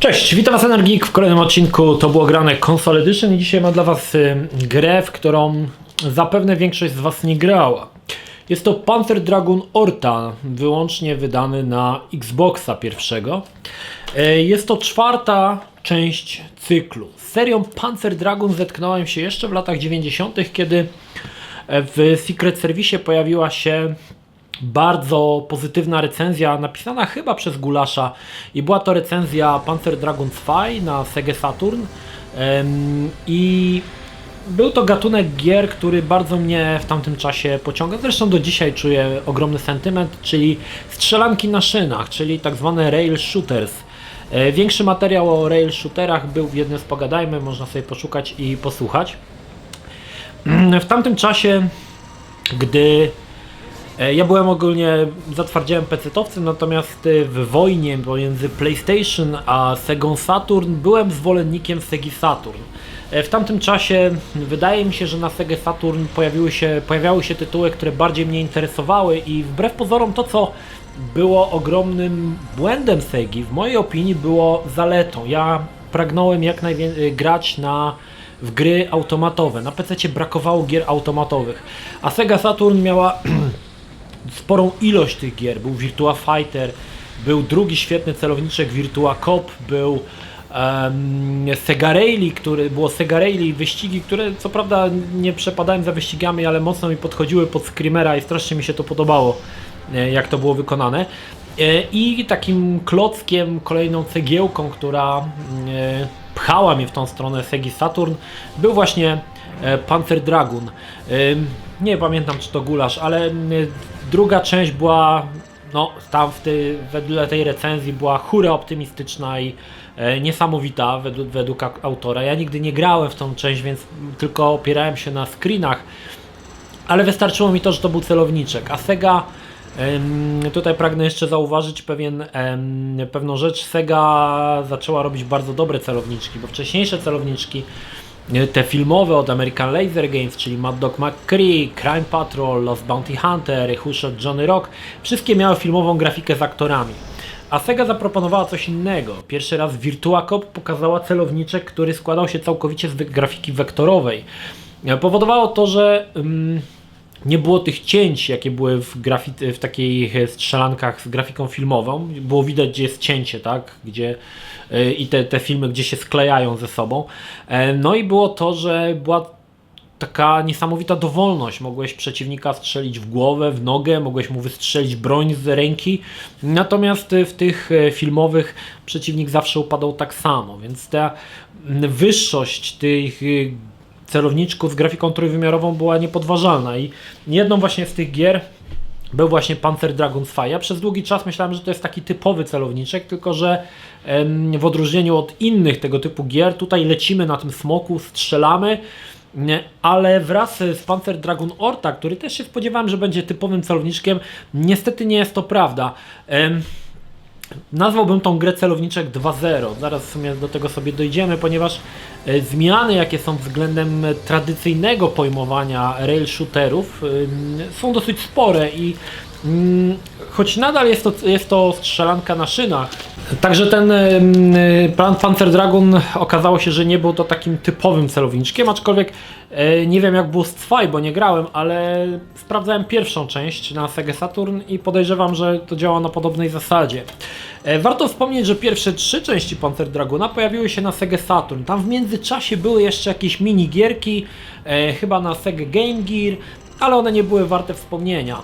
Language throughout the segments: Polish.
Cześć, witam was Energik w kolejnym odcinku To było grane Console Edition i dzisiaj mam dla was grę, w którą zapewne większość z was nie grała. Jest to Panzer Dragoon Orta, wyłącznie wydany na Xboxa pierwszego. Jest to czwarta część cyklu. Z serią Panzer Dragoon zetknąłem się jeszcze w latach 90., kiedy w Secret Service pojawiła się bardzo pozytywna recenzja napisana chyba przez Gulasza i była to recenzja Panzer Dragoon 2 na Sega Saturn i był to gatunek gier, który bardzo mnie w tamtym czasie pociąga, zresztą do dzisiaj czuję ogromny sentyment, czyli strzelanki na szynach, czyli tak zwane rail shooters. Większy materiał o rail shooterach był w jednym z Pogadajmy, można sobie poszukać i posłuchać. W tamtym czasie, gdy ja byłem ogólnie zatwardziałym pecetowcem, natomiast w wojnie pomiędzy PlayStation a Segą Saturn byłem zwolennikiem Segi Saturn. W tamtym czasie wydaje mi się, że na Sega Saturn pojawiały się tytuły, które bardziej mnie interesowały i wbrew pozorom to, co było ogromnym błędem Segi, w mojej opinii było zaletą. Ja pragnąłem jak najwięcej grać w gry automatowe. Na PC brakowało gier automatowych, a Sega Saturn miała sporą ilość tych gier. Był Virtua Fighter, był drugi świetny celowniczek Virtua Cop, był Sega Rally, było Sega Rally, wyścigi, które co prawda nie przepadałem za wyścigami, ale mocno mi podchodziły pod Screamera i strasznie mi się to podobało, jak to było wykonane. I takim klockiem, kolejną cegiełką, która pchała mnie w tą stronę Segi Saturn, był właśnie Panzer Dragoon. Nie pamiętam, czy to Gulasz, ale druga część była, no tam wedle tej recenzji była hura optymistyczna i niesamowita według autora. Ja nigdy nie grałem w tą część, więc tylko opierałem się na screenach, ale wystarczyło mi to, że to był celowniczek, a Sega, tutaj pragnę jeszcze zauważyć pewną rzecz. Sega zaczęła robić bardzo dobre celowniczki, bo wcześniejsze celowniczki, te filmowe od American Laser Games, czyli Mad Dog McCree, Crime Patrol, Lost Bounty Hunter, Who Shot Johnny Rock, wszystkie miały filmową grafikę z aktorami. A Sega zaproponowała coś innego. Pierwszy raz Virtua Cop pokazała celowniczek, który składał się całkowicie z grafiki wektorowej. Powodowało to, że nie było tych cięć, jakie były w takich strzelankach z grafiką filmową. Było widać, gdzie jest cięcie, tak? I te filmy, gdzie się sklejają ze sobą. No i było to, że była taka niesamowita dowolność. Mogłeś przeciwnika strzelić w głowę, w nogę, mogłeś mu wystrzelić broń z ręki. Natomiast w tych filmowych przeciwnik zawsze upadał tak samo, więc ta wyższość tych celowniczków z grafiką trójwymiarową była niepodważalna i jedną właśnie z tych gier był właśnie Panzer Dragoon 2. Ja przez długi czas myślałem, że to jest taki typowy celowniczek, tylko że w odróżnieniu od innych tego typu gier, tutaj lecimy na tym smoku, strzelamy, ale wraz z Panzer Dragoon Orta, który też się spodziewałem, że będzie typowym celowniczkiem, niestety nie jest to prawda. Nazwałbym tą grę celowniczek 2.0, zaraz w sumie do tego sobie dojdziemy, ponieważ zmiany, jakie są względem tradycyjnego pojmowania rail shooterów, są dosyć spore i choć nadal jest to strzelanka na szynach, także ten Panzer Dragoon okazało się, że nie był to takim typowym celowniczkiem, aczkolwiek nie wiem jak było z 2, bo nie grałem, ale sprawdzałem pierwszą część na Sega Saturn i podejrzewam, że to działa na podobnej zasadzie. Warto wspomnieć, że pierwsze 3 części Panzer Dragoona pojawiły się na Sega Saturn. Tam w międzyczasie były jeszcze jakieś minigierki, chyba na Sega Game Gear, ale one nie były warte wspomnienia.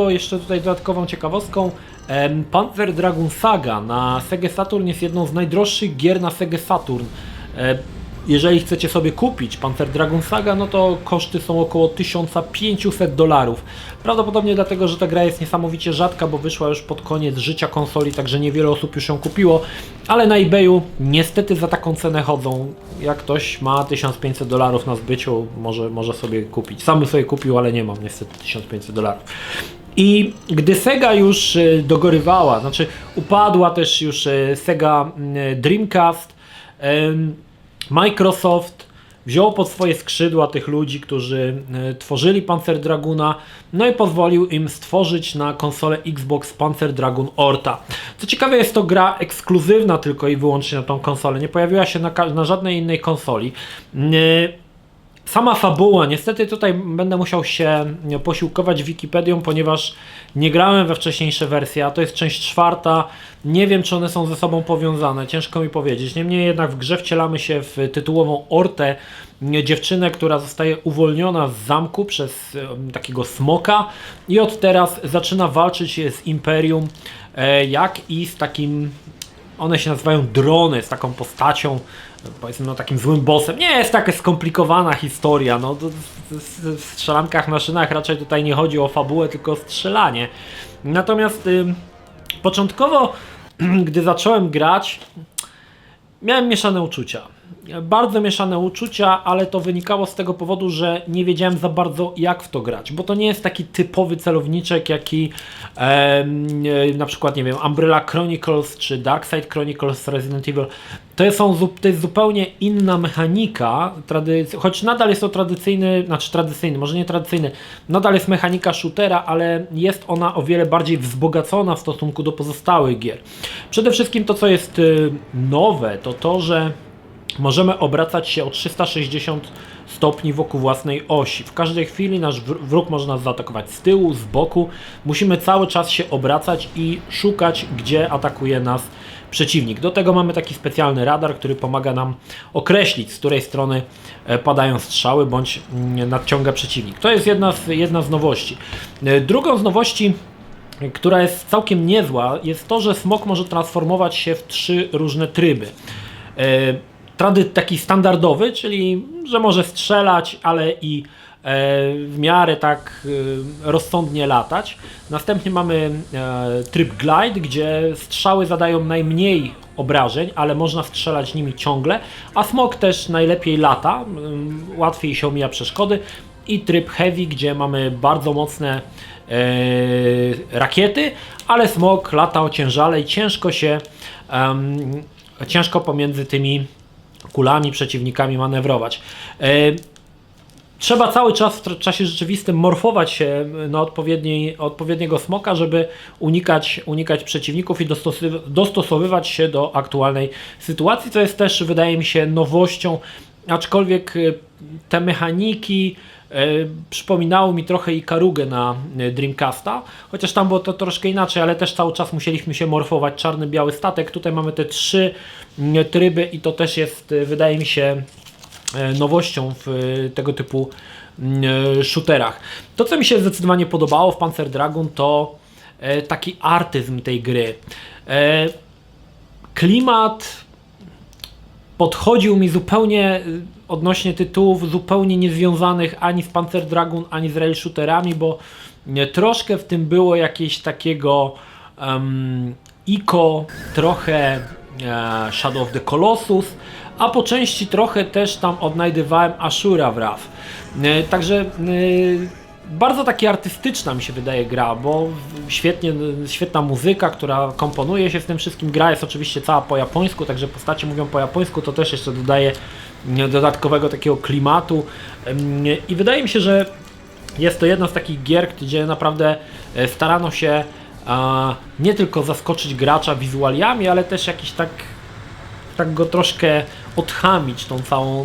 Jeszcze tutaj dodatkową ciekawostką, Panzer Dragoon Saga na Sega Saturn jest jedną z najdroższych gier na Sega Saturn. Jeżeli chcecie sobie kupić Panzer Dragoon Saga, no to koszty są około $1500. Prawdopodobnie dlatego, że ta gra jest niesamowicie rzadka, bo wyszła już pod koniec życia konsoli, także niewiele osób już ją kupiło, ale na eBayu niestety za taką cenę chodzą. Jak ktoś ma $1500 na zbyciu, może sobie kupić. Sam bym sobie kupił, ale nie mam niestety $1500. I gdy Sega już dogorywała, znaczy upadła też już Sega Dreamcast, Microsoft wziął pod swoje skrzydła tych ludzi, którzy tworzyli Panzer Draguna, no i pozwolił im stworzyć na konsolę Xbox Panzer Dragoon Orta. Co ciekawe, jest to gra ekskluzywna tylko i wyłącznie na tą konsolę, nie pojawiła się na żadnej innej konsoli. Sama fabuła, niestety tutaj będę musiał się posiłkować Wikipedią, ponieważ nie grałem we wcześniejsze wersje, a to jest część 4. Nie wiem, czy one są ze sobą powiązane, ciężko mi powiedzieć. Niemniej jednak w grze wcielamy się w tytułową Ortę, dziewczynę, która zostaje uwolniona z zamku przez takiego smoka i od teraz zaczyna walczyć z Imperium, jak i z takim, one się nazywają drony, z taką postacią, powiedzmy, no takim złym bossem. Nie jest taka skomplikowana historia, no w strzelankach na szynach raczej tutaj nie chodzi o fabułę, tylko o strzelanie. Natomiast początkowo, gdy zacząłem grać, miałem mieszane uczucia. Bardzo mieszane uczucia, ale to wynikało z tego powodu, że nie wiedziałem za bardzo, jak w to grać, bo to nie jest taki typowy celowniczek, jaki na przykład, nie wiem, Umbrella Chronicles czy Darkside Chronicles Resident Evil. To jest zupełnie inna mechanika, choć nadal jest to tradycyjny, może nie tradycyjny, nadal jest mechanika shootera, ale jest ona o wiele bardziej wzbogacona w stosunku do pozostałych gier. Przede wszystkim to, co jest nowe, to to, że możemy obracać się o 360 stopni wokół własnej osi. W każdej chwili nasz wróg może nas zaatakować z tyłu, z boku. Musimy cały czas się obracać i szukać, gdzie atakuje nas przeciwnik. Do tego mamy taki specjalny radar, który pomaga nam określić, z której strony padają strzały bądź nadciąga przeciwnik. To jest jedna z nowości. Drugą z nowości, która jest całkiem niezła, jest to, że smok może transformować się w 3 różne tryby. Taki standardowy, czyli że może strzelać, ale i w miarę tak rozsądnie latać. Następnie mamy tryb glide, gdzie strzały zadają najmniej obrażeń, ale można strzelać nimi ciągle, a smok też najlepiej lata, łatwiej się omija przeszkody. I tryb heavy, gdzie mamy bardzo mocne rakiety, ale smok lata ociężale i ciężko pomiędzy tymi kulami, przeciwnikami manewrować. Trzeba cały czas w czasie rzeczywistym morfować się na odpowiedniego smoka, żeby unikać przeciwników i dostosowywać się do aktualnej sytuacji, co jest też, wydaje mi się, nowością, aczkolwiek te mechaniki przypominało mi trochę Ikarugę na Dreamcasta, chociaż tam było to troszkę inaczej, ale też cały czas musieliśmy się morfować, czarny, biały statek. Tutaj mamy te 3 tryby i to też jest, wydaje mi się, nowością w tego typu shooterach. To, co mi się zdecydowanie podobało w Panzer Dragoon, to taki artyzm tej gry. Klimat podchodził mi zupełnie odnośnie tytułów zupełnie niezwiązanych ani z Panzer Dragoon, ani z rail shooterami, bo troszkę w tym było jakieś takiego ICO, trochę Shadow of the Colossus, a po części trochę też tam odnajdywałem Ashura Wrath. Także bardzo taka artystyczna mi się wydaje gra, bo świetna muzyka, która komponuje się z tym wszystkim. Gra jest oczywiście cała po japońsku, także postacie mówią po japońsku, to też jeszcze dodaje dodatkowego takiego klimatu i wydaje mi się, że jest to jedna z takich gier, gdzie naprawdę starano się nie tylko zaskoczyć gracza wizualiami, ale też jakiś tak go troszkę odchamić tą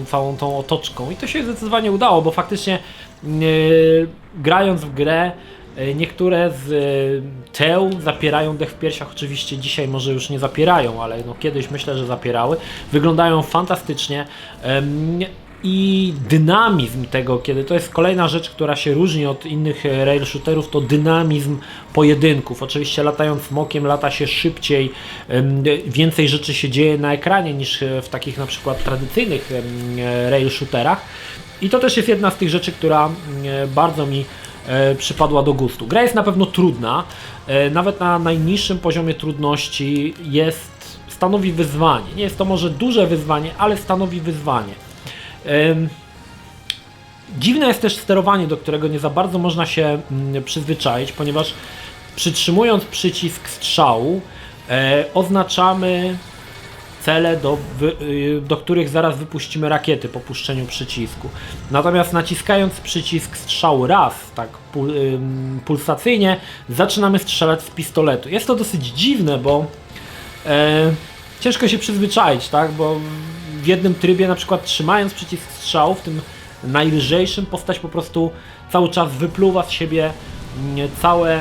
całą tą otoczką i to się zdecydowanie udało, bo faktycznie grając w grę niektóre z teł zapierają dech w piersiach. Oczywiście dzisiaj może już nie zapierają, ale no kiedyś myślę, że zapierały. Wyglądają fantastycznie i dynamizm tego, kiedy to jest kolejna rzecz, która się różni od innych rail shooterów, to dynamizm pojedynków. Oczywiście latając smokiem lata się szybciej, więcej rzeczy się dzieje na ekranie niż w takich na przykład tradycyjnych rail shooterach. I to też jest jedna z tych rzeczy, która bardzo mi przypadła do gustu. Gra jest na pewno trudna, nawet na najniższym poziomie trudności stanowi wyzwanie. Nie jest to może duże wyzwanie, ale stanowi wyzwanie. Dziwne jest też sterowanie, do którego nie za bardzo można się przyzwyczaić, ponieważ przytrzymując przycisk strzału oznaczamy cele, do których zaraz wypuścimy rakiety po puszczeniu przycisku. Natomiast naciskając przycisk strzału raz, tak pulsacyjnie, zaczynamy strzelać z pistoletu. Jest to dosyć dziwne, bo ciężko się przyzwyczaić, tak? Bo w jednym trybie, na przykład trzymając przycisk strzału, w tym najlżejszym, postać po prostu cały czas wypluwa z siebie całe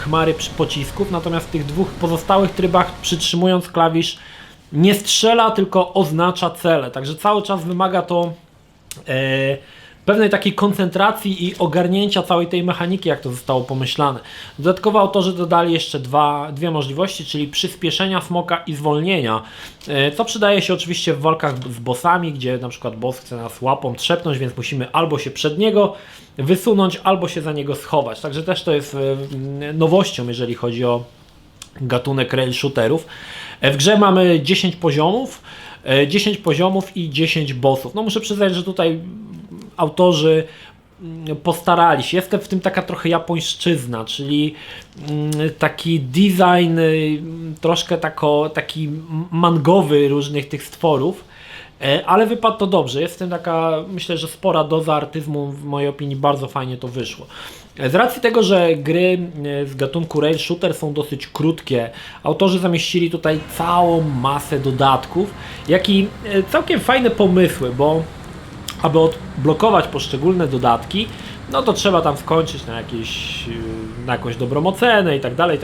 chmary pocisków, natomiast w tych dwóch pozostałych trybach, przytrzymując klawisz, nie strzela, tylko oznacza cele. Także cały czas wymaga to pewnej takiej koncentracji i ogarnięcia całej tej mechaniki, jak to zostało pomyślane. Dodatkowo autorzy dodali jeszcze dwie możliwości, czyli przyspieszenia smoka i zwolnienia, co przydaje się oczywiście w walkach z bossami, gdzie na przykład boss chce nas łapą trzepnąć, więc musimy albo się przed niego wysunąć, albo się za niego schować. Także też to jest nowością, jeżeli chodzi o gatunek rail shooterów. W grze mamy 10 poziomów i 10 bossów. No muszę przyznać, że tutaj autorzy postarali się. Jest w tym taka trochę japońszczyzna, czyli taki design troszkę taki mangowy różnych tych stworów, ale wypadł to dobrze. Jest w tym taka, myślę, że spora doza artyzmu, w mojej opinii bardzo fajnie to wyszło. Z racji tego, że gry z gatunku rail shooter są dosyć krótkie, autorzy zamieścili tutaj całą masę dodatków, jak i całkiem fajne pomysły, bo aby odblokować poszczególne dodatki, no to trzeba tam skończyć na jakąś dobrą ocenę i tak dalej,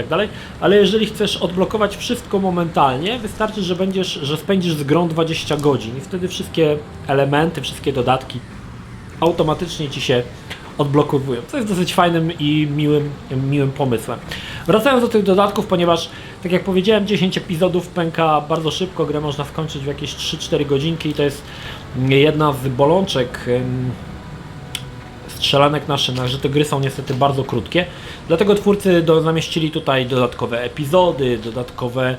ale jeżeli chcesz odblokować wszystko momentalnie, wystarczy, że spędzisz z grą 20 godzin i wtedy wszystkie elementy, wszystkie dodatki automatycznie Ci się odblokowują, co jest dosyć fajnym i miłym pomysłem. Wracając do tych dodatków, ponieważ tak jak powiedziałem, 10 epizodów pęka bardzo szybko, grę można skończyć w jakieś 3-4 godzinki i to jest jedna z bolączek strzelanek na szynach, że te gry są niestety bardzo krótkie, dlatego twórcy zamieścili tutaj dodatkowe epizody, dodatkowe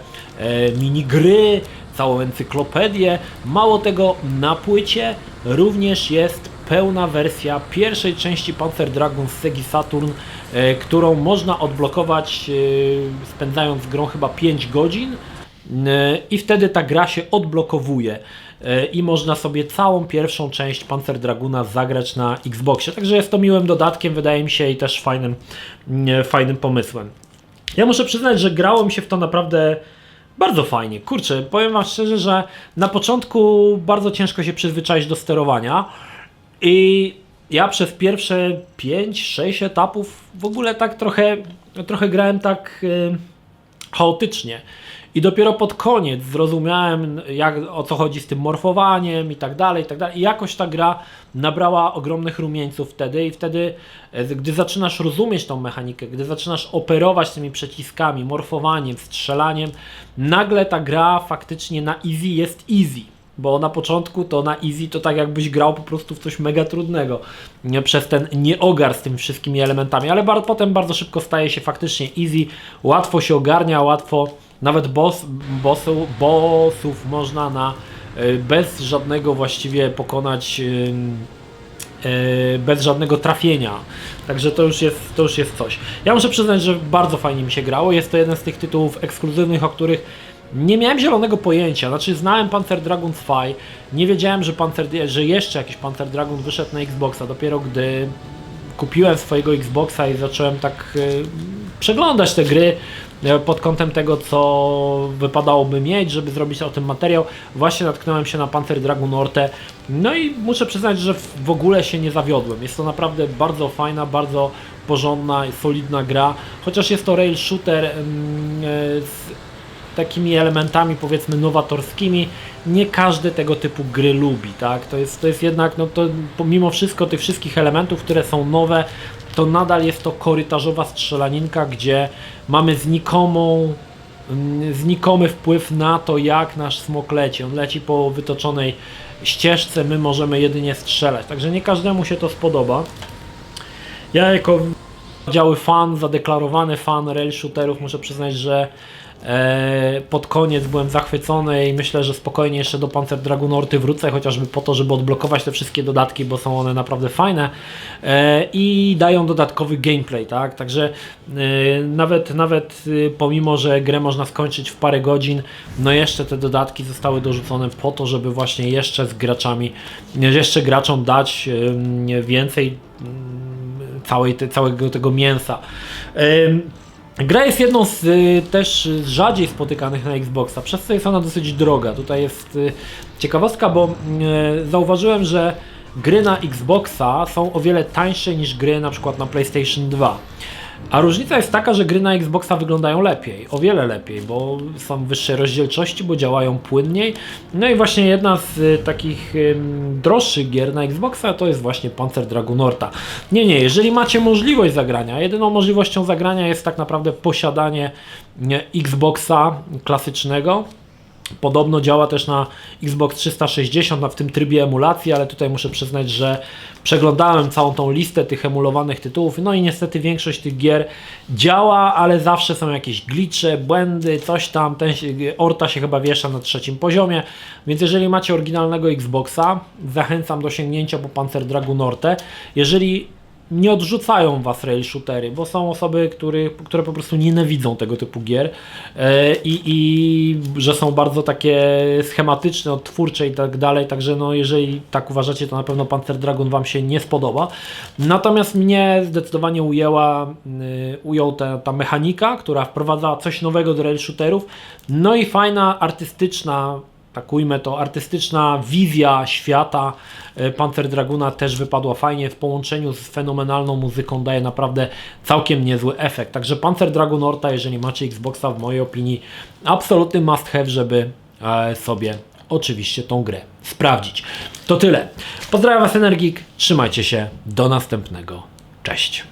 minigry, całą encyklopedię. Mało tego, na płycie również jest pełna wersja pierwszej części Panzer Dragoon z Segi Saturn, którą można odblokować spędzając grą chyba 5 godzin i wtedy ta gra się odblokowuje i można sobie całą pierwszą część Panzer Dragoona zagrać na Xboxie. Także jest to miłym dodatkiem, wydaje mi się, i też fajnym pomysłem. Ja muszę przyznać, że grało mi się w to naprawdę bardzo fajnie. Kurczę, powiem Wam szczerze, że na początku bardzo ciężko się przyzwyczaić do sterowania i ja przez pierwsze 5-6 etapów w ogóle tak trochę grałem tak chaotycznie. I dopiero pod koniec zrozumiałem, o co chodzi z tym morfowaniem i tak dalej. I jakoś ta gra nabrała ogromnych rumieńców wtedy i wtedy, gdy zaczynasz rozumieć tą mechanikę, gdy zaczynasz operować tymi przyciskami, morfowaniem, strzelaniem, nagle ta gra faktycznie na easy jest easy. Bo na początku to na easy to tak jakbyś grał po prostu w coś mega trudnego przez ten nieogar z tymi wszystkimi elementami, ale potem bardzo szybko staje się faktycznie easy, łatwo się ogarnia, łatwo nawet bossów można bez żadnego właściwie pokonać, bez żadnego trafienia. Także to już jest coś. Ja muszę przyznać, że bardzo fajnie mi się grało. Jest to jeden z tych tytułów ekskluzywnych, o których nie miałem zielonego pojęcia. Znaczy znałem Panzer Dragoon Spy, nie wiedziałem, że jeszcze jakiś Panzer Dragoon wyszedł na Xboxa. Dopiero gdy kupiłem swojego Xboxa i zacząłem tak przeglądać te gry pod kątem tego, co wypadałoby mieć, żeby zrobić o tym materiał, właśnie natknąłem się na Panzer Dragoon Orte. No i muszę przyznać, że w ogóle się nie zawiodłem. Jest to naprawdę bardzo fajna, bardzo porządna i solidna gra. Chociaż jest to rail shooter z takimi elementami, powiedzmy, nowatorskimi, nie każdy tego typu gry lubi, tak? To jest jednak, no to pomimo wszystko tych wszystkich elementów, które są nowe, to nadal jest to korytarzowa strzelaninka, gdzie mamy znikomy wpływ na to, jak nasz smok leci. On leci po wytoczonej ścieżce, my możemy jedynie strzelać, także nie każdemu się to spodoba. Ja jako zadeklarowany fan rail shooterów muszę przyznać, że Pod koniec byłem zachwycony i myślę, że spokojnie jeszcze do Panzer Dragoon Orty wrócę, chociażby po to, żeby odblokować te wszystkie dodatki, bo są one naprawdę fajne i dają dodatkowy gameplay, tak? Także nawet pomimo, że grę można skończyć w parę godzin, no jeszcze te dodatki zostały dorzucone po to, żeby właśnie jeszcze z graczami, jeszcze graczom dać więcej całego tego mięsa. Gra jest jedną z też rzadziej spotykanych na Xboxa, przez co jest ona dosyć droga. Tutaj jest ciekawostka, bo zauważyłem, że gry na Xboxa są o wiele tańsze niż gry na przykład na PlayStation 2. A różnica jest taka, że gry na Xboxa wyglądają lepiej, o wiele lepiej, bo są wyższej rozdzielczości, bo działają płynniej. No i właśnie jedna z takich droższych gier na Xboxa to jest właśnie Panzer Dragoon Orta. Jeżeli macie możliwość zagrania, jedyną możliwością zagrania jest tak naprawdę posiadanie Xboxa klasycznego. Podobno działa też na Xbox 360 w tym trybie emulacji, ale tutaj muszę przyznać, że przeglądałem całą tą listę tych emulowanych tytułów, no i niestety większość tych gier działa, ale zawsze są jakieś glitche, błędy, coś tam. Orta się chyba wiesza na 3. poziomie, więc jeżeli macie oryginalnego Xboxa, zachęcam do sięgnięcia po Panzer Dragoon Ortę. Jeżeli nie odrzucają was rail shootery, bo są osoby, które po prostu nienawidzą tego typu gier i że są bardzo takie schematyczne, odtwórcze i tak dalej, także no jeżeli tak uważacie, to na pewno Panzer Dragoon wam się nie spodoba. Natomiast mnie zdecydowanie ujął ta mechanika, która wprowadza coś nowego do rail shooterów, no i fajna, artystyczna, tak ujmę to, artystyczna wizja świata Panzer Dragoona też wypadła fajnie, w połączeniu z fenomenalną muzyką daje naprawdę całkiem niezły efekt. Także Panzer Dragoon Orta, jeżeli macie Xboxa, w mojej opinii absolutny must have, żeby sobie oczywiście tą grę sprawdzić. To tyle. Pozdrawiam Was, Energik, trzymajcie się, do następnego. Cześć.